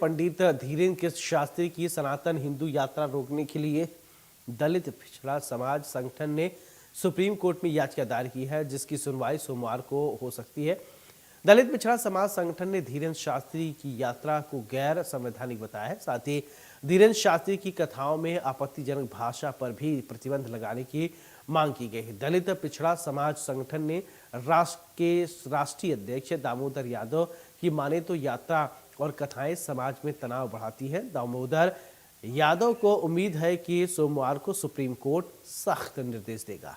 पंडित धीरेन्द्र शास्त्री की सनातन हिंदू यात्रा रोकने के लिए दलित पिछड़ा समाज संगठन ने सुप्रीम कोर्ट में याचिका दायर की है, जिसकी सुनवाई सोमवार को हो सकती है। दलित पिछड़ा समाज संगठन ने धीरेन्द्र शास्त्री की यात्रा को गैर संवैधानिक बताया है। साथ ही धीरेन्द्र शास्त्री की कथाओं में आपत्तिजनक भाषा पर भी प्रतिबंध लगाने की मांग की गई है। दलित पिछड़ा समाज संगठन ने राष्ट्र के राष्ट्रीय अध्यक्ष दामोदर यादव की माने तो यात्रा और कथाएं समाज में तनाव बढ़ाती हैं। दामोदर यादव को उम्मीद है कि सोमवार को सुप्रीम कोर्ट सख्त निर्देश देगा।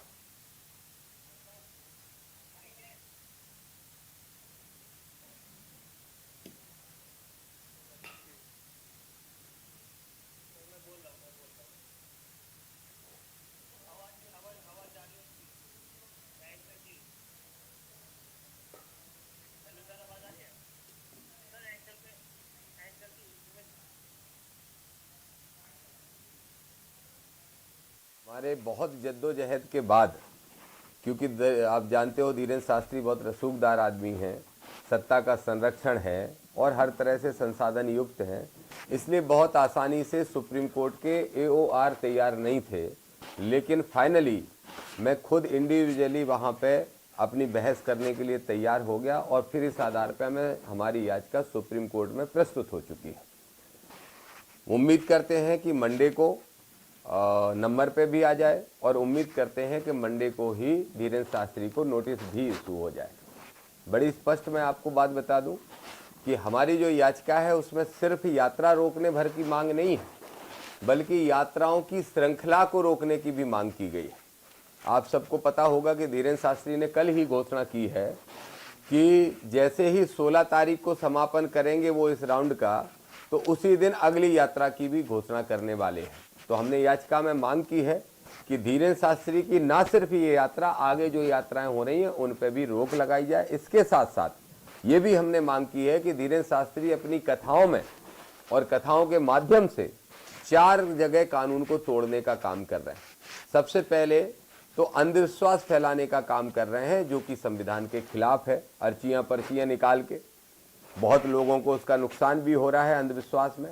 हमारे बहुत जद्दोजहद के बाद, क्योंकि आप जानते हो धीरेन्द्र शास्त्री बहुत रसूखदार आदमी हैं, सत्ता का संरक्षण है और हर तरह से संसाधन युक्त हैं, इसलिए बहुत आसानी से सुप्रीम कोर्ट के एओआर तैयार नहीं थे। लेकिन फाइनली मैं खुद इंडिविजुअली वहाँ पे अपनी बहस करने के लिए तैयार हो गया और फिर इस आधार पर मैं हमारी याचिका सुप्रीम कोर्ट में प्रस्तुत हो चुकी है। उम्मीद करते हैं कि मंडे को नंबर पे भी आ जाए और उम्मीद करते हैं कि मंडे को ही धीरेन्द्र शास्त्री को नोटिस भी इशू हो जाए। बड़ी स्पष्ट मैं आपको बात बता दूं कि हमारी जो याचिका है उसमें सिर्फ यात्रा रोकने भर की मांग नहीं है, बल्कि यात्राओं की श्रृंखला को रोकने की भी मांग की गई है। आप सबको पता होगा कि धीरेन्द्र शास्त्री ने कल ही घोषणा की है कि जैसे ही 16 तारीख को समापन करेंगे वो इस राउंड का, तो उसी दिन अगली यात्रा की भी घोषणा करने वाले हैं। तो हमने याचिका में मांग की है कि धीरेन्द्र शास्त्री की ना सिर्फ ये यात्रा, आगे जो यात्राएं हो रही हैं उन पर भी रोक लगाई जाए। इसके साथ साथ ये भी हमने मांग की है कि धीरेन्द्र शास्त्री अपनी कथाओं में और कथाओं के माध्यम से 4 जगह कानून को तोड़ने का काम कर रहे हैं। सबसे पहले तो अंधविश्वास फैलाने का काम कर रहे हैं, जो कि संविधान के खिलाफ है। अर्चियां पर्चियां निकाल के बहुत लोगों को उसका नुकसान भी हो रहा है अंधविश्वास में।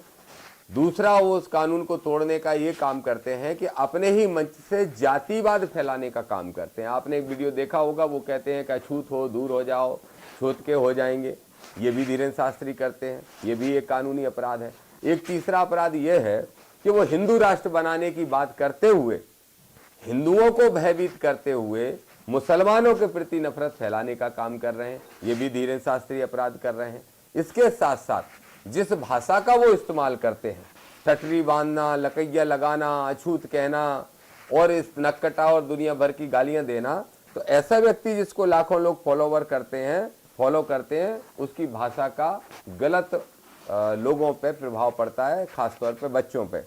दूसरा, वो उस कानून को तोड़ने का ये काम करते हैं कि अपने ही मंच से जातिवाद फैलाने का काम करते हैं। आपने एक वीडियो देखा होगा, वो कहते हैं कि अछूत हो दूर हो जाओ, छूत के हो जाएंगे। ये भी धीरेन्द्र शास्त्री करते हैं, ये भी एक कानूनी अपराध है। एक तीसरा अपराध ये है कि वो हिंदू राष्ट्र बनाने की बात करते हुए, हिंदुओं को भयभीत करते हुए मुसलमानों के प्रति नफरत फैलाने का काम कर रहे हैं। ये भी धीरेन्द्र शास्त्री अपराध कर रहे हैं। इसके साथ साथ जिस भाषा का वो इस्तेमाल करते हैं, ठटरी बांधना, लकैया लगाना, अछूत कहना और इस नक्कटा और दुनिया भर की गालियां देना, तो ऐसा व्यक्ति जिसको लाखों लोग फॉलो करते हैं, उसकी भाषा का गलत लोगों पे प्रभाव पड़ता है, खासतौर पे बच्चों पे।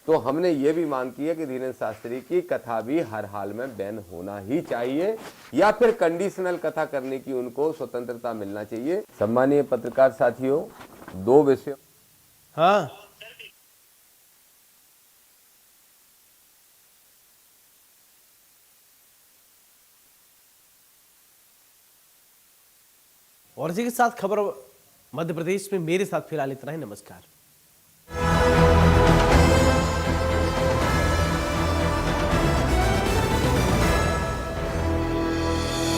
तो हमने ये भी मांग की है कि धीरेन्द्र शास्त्री की कथा भी हर हाल में बैन होना ही चाहिए, या फिर कंडीशनल कथा करने की उनको स्वतंत्रता मिलना चाहिए। सम्मानीय पत्रकार साथियों, 2 विषय। हाँ, और इसी के साथ खबर मध्य प्रदेश में मेरे साथ फिलहाल इतना ही। नमस्कार।